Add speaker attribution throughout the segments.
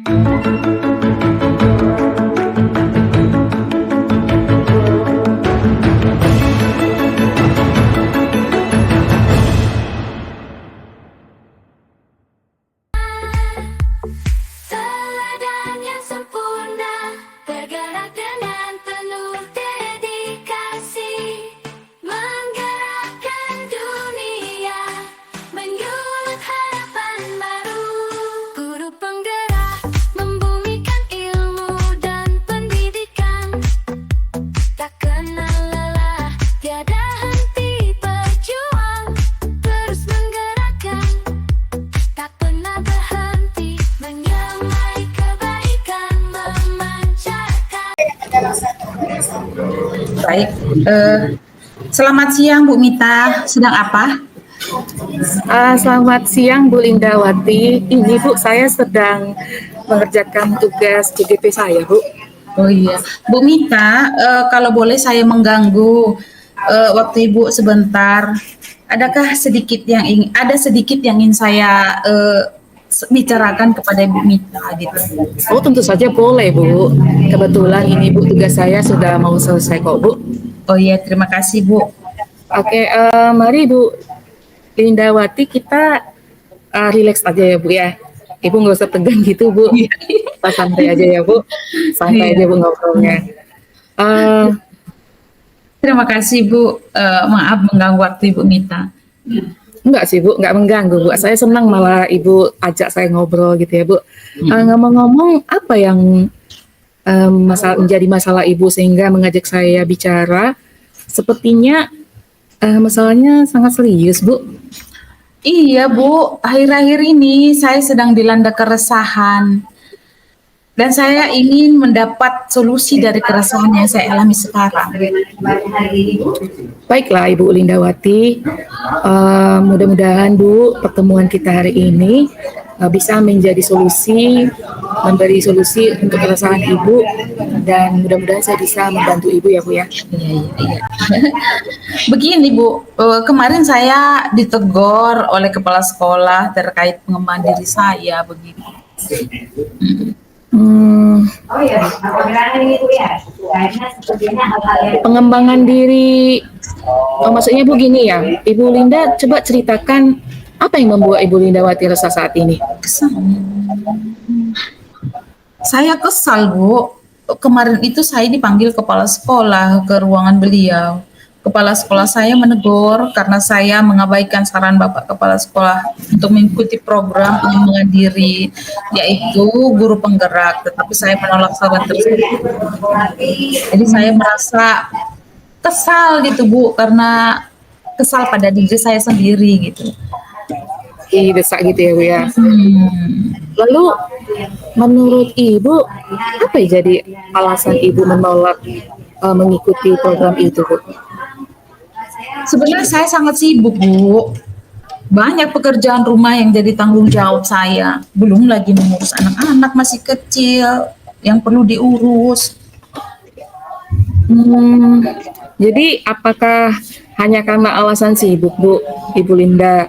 Speaker 1: Teladan yang sempurna, bergerak dengan penuh dedikasi, menggerakkan dunia, menyulut harapan baru. Guru penggerak, membumikan ilmu dan pendidikan, tak kenal lelah, tiada henti berjuang, terus menggerakkan, tak pernah berhenti, menyamai kebaikan, memancarkan.
Speaker 2: Baik, selamat siang Bu Mita, sedang apa?
Speaker 3: Selamat siang Bu Lindawati. Ini Bu, saya sedang mengerjakan tugas CGP saya Bu.
Speaker 2: Oh iya, Bu Mita, kalau boleh saya mengganggu waktu Ibu sebentar. Adakah ada sedikit yang ingin saya bicarakan kepada Ibu Mita gitu?
Speaker 3: Oh tentu saja boleh Bu. Kebetulan ini Bu, tugas saya sudah mau selesai kok Bu.
Speaker 2: Oh iya, terima kasih Bu.
Speaker 3: Oke, mari Bu Lindawati, kita relax aja ya Bu ya. Ibu nggak usah tegang gitu Bu. Kita santai aja ya Bu. Santai aja Bu ngobrolnya.
Speaker 2: Terima kasih Bu. Maaf mengganggu waktu Ibu Mita.
Speaker 3: Enggak sih Bu, enggak mengganggu Bu. Saya senang malah Ibu ajak saya ngobrol gitu ya Bu. Ngomong-ngomong, apa yang menjadi masalah Ibu sehingga mengajak saya bicara? Sepertinya masalahnya sangat serius Bu.
Speaker 2: Iya Bu, akhir-akhir ini saya sedang dilanda keresahan. Dan saya ingin mendapat solusi dari keresahan yang saya alami sekarang.
Speaker 3: Baiklah Ibu Lindawati, mudah-mudahan Bu pertemuan kita hari ini bisa menjadi solusi, memberi solusi untuk keresahan Ibu, dan mudah-mudahan saya bisa membantu Ibu ya Bu ya.
Speaker 2: Iya. Begini Bu, kemarin saya ditegur oleh kepala sekolah terkait pengembangan diri saya begitu.
Speaker 3: Pengembangan diri, maksudnya Bu gini ya, Ibu Linda coba ceritakan apa yang membuat Ibu Lindawati resah saat ini?
Speaker 2: Saya kesal Bu, kemarin itu saya dipanggil kepala sekolah ke ruangan beliau. Kepala sekolah saya menegur karena saya mengabaikan saran Bapak Kepala Sekolah untuk mengikuti program pengembangan diri, yaitu guru penggerak, tetapi saya menolak saran tersebut. Jadi saya merasa kesal gitu Bu, karena kesal pada diri saya sendiri gitu.
Speaker 3: Didesak gitu ya Bu ya. Lalu menurut Ibu, apa yang jadi alasan Ibu menolak mengikuti program itu Bu?
Speaker 2: Sebenarnya saya sangat sibuk Bu, banyak pekerjaan rumah yang jadi tanggung jawab saya, belum lagi mengurus anak-anak masih kecil yang perlu diurus.
Speaker 3: Jadi apakah hanya karena alasan sibuk Bu, Ibu Linda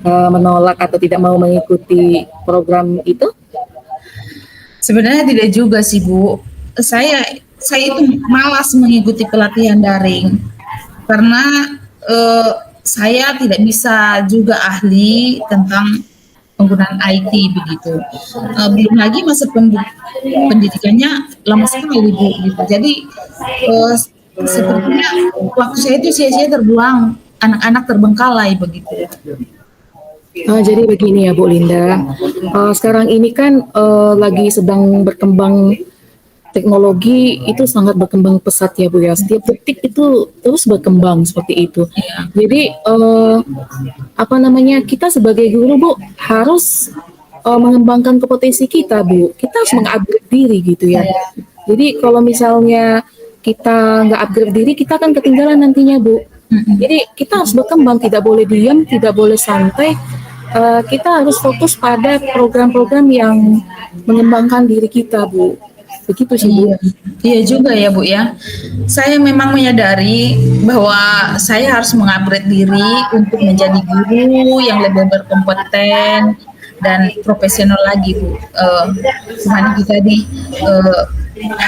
Speaker 3: menolak atau tidak mau mengikuti program itu?
Speaker 2: Sebenarnya tidak juga sih Bu, saya itu malas mengikuti pelatihan daring karena saya tidak bisa juga ahli tentang penggunaan IT begitu. Belum lagi masa pendidikannya lama sekali Bu gitu. Jadi sepertinya waktu saya itu sia-sia terbuang, anak-anak terbengkalai begitu.
Speaker 3: Jadi begini ya Bu Linda, sekarang ini kan lagi sedang berkembang teknologi, itu sangat berkembang pesat ya Bu ya. Setiap detik itu terus berkembang seperti itu. Jadi kita sebagai guru Bu harus mengembangkan kompetensi kita Bu. Kita harus mengupgrade diri gitu ya. Jadi kalau misalnya kita nggak upgrade diri, kita akan ketinggalan nantinya Bu. Jadi kita harus berkembang, tidak boleh diam, tidak boleh santai. Kita harus fokus pada program-program yang mengembangkan diri kita Bu. Begitu sih Bu.
Speaker 2: Iya juga ya Bu ya. Saya memang menyadari bahwa saya harus mengupgrade diri untuk menjadi guru yang lebih berkompeten, dan profesional lagi Bu. Cuman itu tadi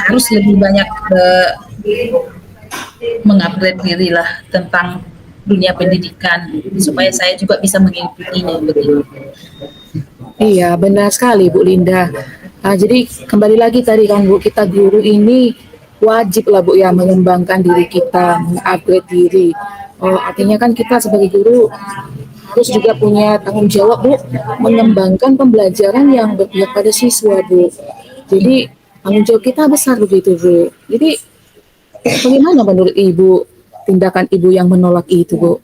Speaker 2: harus lebih banyak mengupgrade diri lah tentang dunia pendidikan supaya saya juga bisa mengikutinya begitu.
Speaker 3: Iya, benar sekali Bu Linda. Jadi kembali lagi tadi kan Bu, kita guru ini wajib lah Bu ya mengembangkan diri kita, mengupgrade diri. Artinya kan kita sebagai guru harus juga punya tanggung jawab Bu, mengembangkan pembelajaran yang berpihak pada siswa Bu. Jadi tanggung jawab kita besar begitu Bu. Jadi bagaimana menurut Ibu tindakan Ibu yang menolak itu Bu?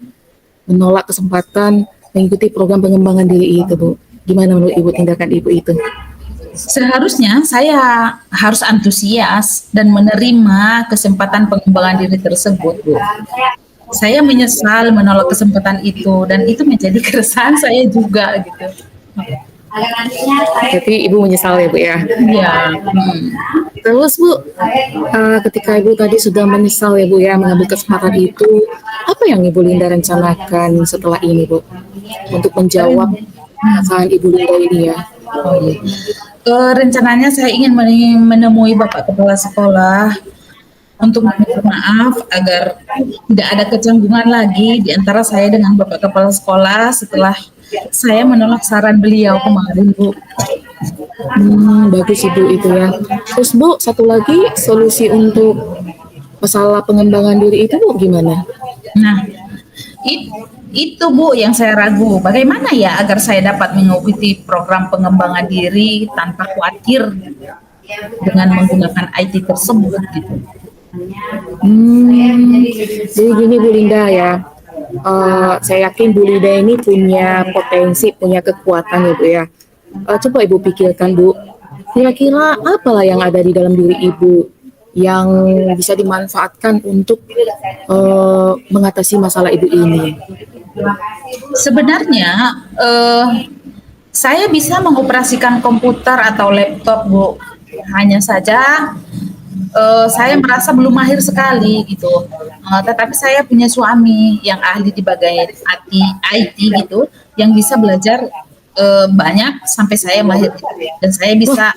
Speaker 3: Menolak kesempatan mengikuti program pengembangan diri itu Bu. Gimana menurut Ibu tindakan Ibu itu?
Speaker 2: Seharusnya saya harus antusias dan menerima kesempatan pengembangan diri tersebut, Bu. Saya menyesal menolak kesempatan itu dan itu menjadi keresahan saya juga gitu.
Speaker 3: Jadi Ibu menyesal ya Bu ya?
Speaker 2: Iya.
Speaker 3: Terus Bu, ketika Ibu tadi sudah menyesal ya Bu ya mengambil kesempatan itu, apa yang Ibu Linda rencanakan setelah ini Bu? Untuk menjawab perasaan Ibu Linda ini ya.
Speaker 2: Oh, iya. Rencananya saya ingin menemui Bapak Kepala Sekolah untuk meminta maaf agar tidak ada kecanggungan lagi di antara saya dengan Bapak Kepala Sekolah setelah saya menolak saran beliau kemarin, Bu.
Speaker 3: Bagus Ibu itu ya. Terus Bu, satu lagi solusi untuk masalah pengembangan diri itu Bu gimana?
Speaker 2: Nah, itu Bu yang saya ragu. Bagaimana ya agar saya dapat mengikuti program pengembangan diri tanpa khawatir dengan menggunakan IT tersebut gitu.
Speaker 3: Jadi gini Bu Linda ya, saya yakin Bu Linda ini punya potensi, punya kekuatan ya Bu ya. Coba Ibu pikirkan Bu, kira-kira apalah yang ada di dalam diri Ibu yang bisa dimanfaatkan untuk mengatasi masalah Ibu ini.
Speaker 2: Sebenarnya saya bisa mengoperasikan komputer atau laptop, Bu. Hanya saja saya merasa belum mahir sekali gitu. Tetapi saya punya suami yang ahli di bagian IT gitu, yang bisa belajar banyak sampai saya mahir dan saya bisa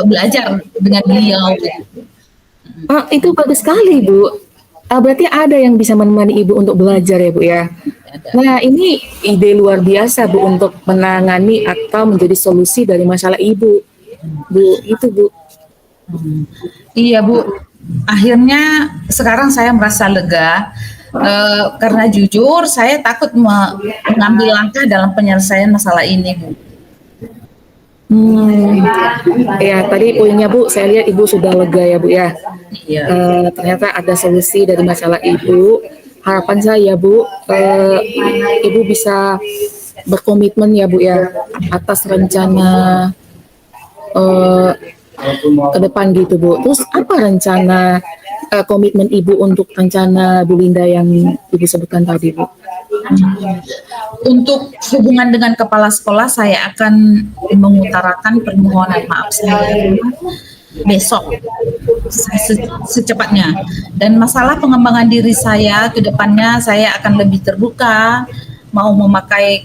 Speaker 2: belajar dengan beliau. Gitu.
Speaker 3: Itu bagus sekali Bu. Berarti ada yang bisa menemani Ibu untuk belajar ya Bu ya. Nah ini ide luar biasa Bu untuk menangani atau menjadi solusi dari masalah Ibu. Bu itu Bu.
Speaker 2: Iya Bu, akhirnya sekarang saya merasa lega karena jujur saya takut mengambil langkah dalam penyelesaian masalah ini Bu.
Speaker 3: Ya tadi poinnya Bu, saya lihat Ibu sudah lega ya Bu ya.
Speaker 2: Iya.
Speaker 3: Ternyata ada solusi dari masalah Ibu. Harapan saya Bu, Ibu bisa berkomitmen ya Bu ya atas rencana ke depan gitu Bu. Terus apa rencana komitmen Ibu untuk rencana Bu Linda yang Ibu sebutkan tadi Bu?
Speaker 2: Untuk hubungan dengan kepala sekolah saya akan mengutarakan permohonan maaf saya besok secepatnya. Dan masalah pengembangan diri saya ke depannya saya akan lebih terbuka, mau memakai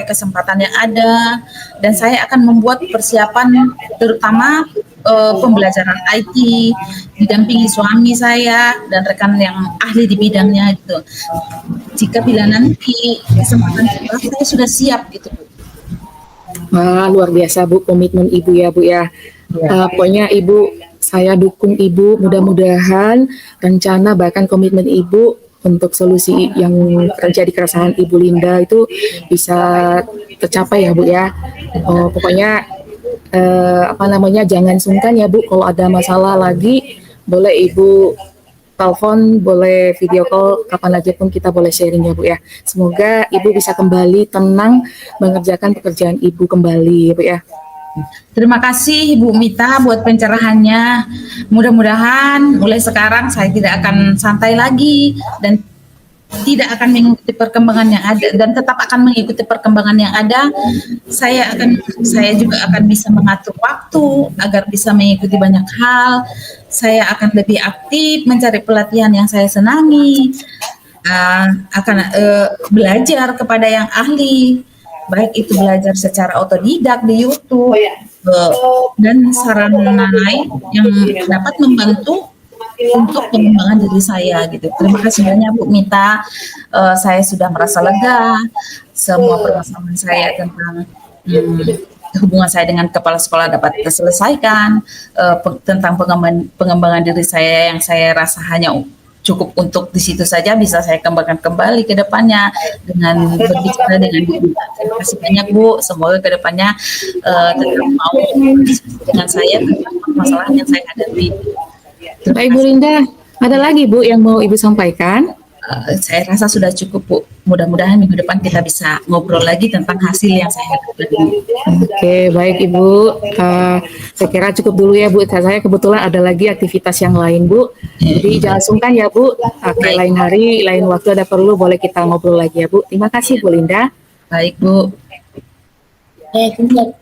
Speaker 2: kesempatan yang ada, dan saya akan membuat persiapan terutama pembelajaran IT didampingi suami saya dan rekan yang ahli di bidangnya gitu. Jika bila nanti kesempatan saya sudah siap gitu.
Speaker 3: Wah, luar biasa Bu komitmen Ibu ya Bu ya. Pokoknya Ibu, saya dukung Ibu, mudah-mudahan rencana bahkan komitmen Ibu untuk solusi yang terjadi keresahan Ibu Linda itu bisa tercapai ya Bu ya. Pokoknya jangan sungkan ya Bu, kalau ada masalah lagi boleh Ibu telepon, boleh video call, kapan aja pun kita boleh sharing ya Bu ya. Semoga Ibu bisa kembali tenang mengerjakan pekerjaan Ibu kembali ya Bu ya.
Speaker 2: Terima kasih Bu Mita buat pencerahannya. Mudah-mudahan mulai sekarang saya tidak akan santai lagi dan tidak akan mengikuti perkembangan yang ada dan tetap akan mengikuti perkembangan yang ada. Saya juga akan bisa mengatur waktu agar bisa mengikuti banyak hal. Saya akan lebih aktif mencari pelatihan yang saya senangi. Akan belajar kepada yang ahli baik itu belajar secara otodidak di YouTube dan sarana lain yang dapat membantu untuk pengembangan diri saya gitu. Terima kasih banyak Bu Mita. Saya sudah merasa lega. Semua permasalahan saya tentang hubungan saya dengan kepala sekolah dapat terselesaikan. Tentang pengembangan diri saya yang saya rasa hanya cukup untuk di situ saja, bisa saya kembangkan kembali ke depannya dengan berbicara dengan Bu. Terima kasih banyak Bu. Semoga ke depannya tetap mau diskusi dengan saya tentang masalah yang saya hadapi.
Speaker 3: Baik Bu Linda, ada lagi Bu yang mau Ibu sampaikan?
Speaker 2: Saya rasa sudah cukup Bu. Mudah-mudahan minggu depan kita bisa ngobrol lagi tentang hasil yang saya dapatkan.
Speaker 3: Oke, baik Ibu. Saya kira cukup dulu ya Bu. Saya kebetulan ada lagi aktivitas yang lain Bu. Jadi jangan sungkan ya Bu. Oke, lain hari, lain waktu ada perlu boleh kita ngobrol lagi ya Bu. Terima kasih Bu Linda.
Speaker 2: Baik Bu.
Speaker 4: Baik, Bu.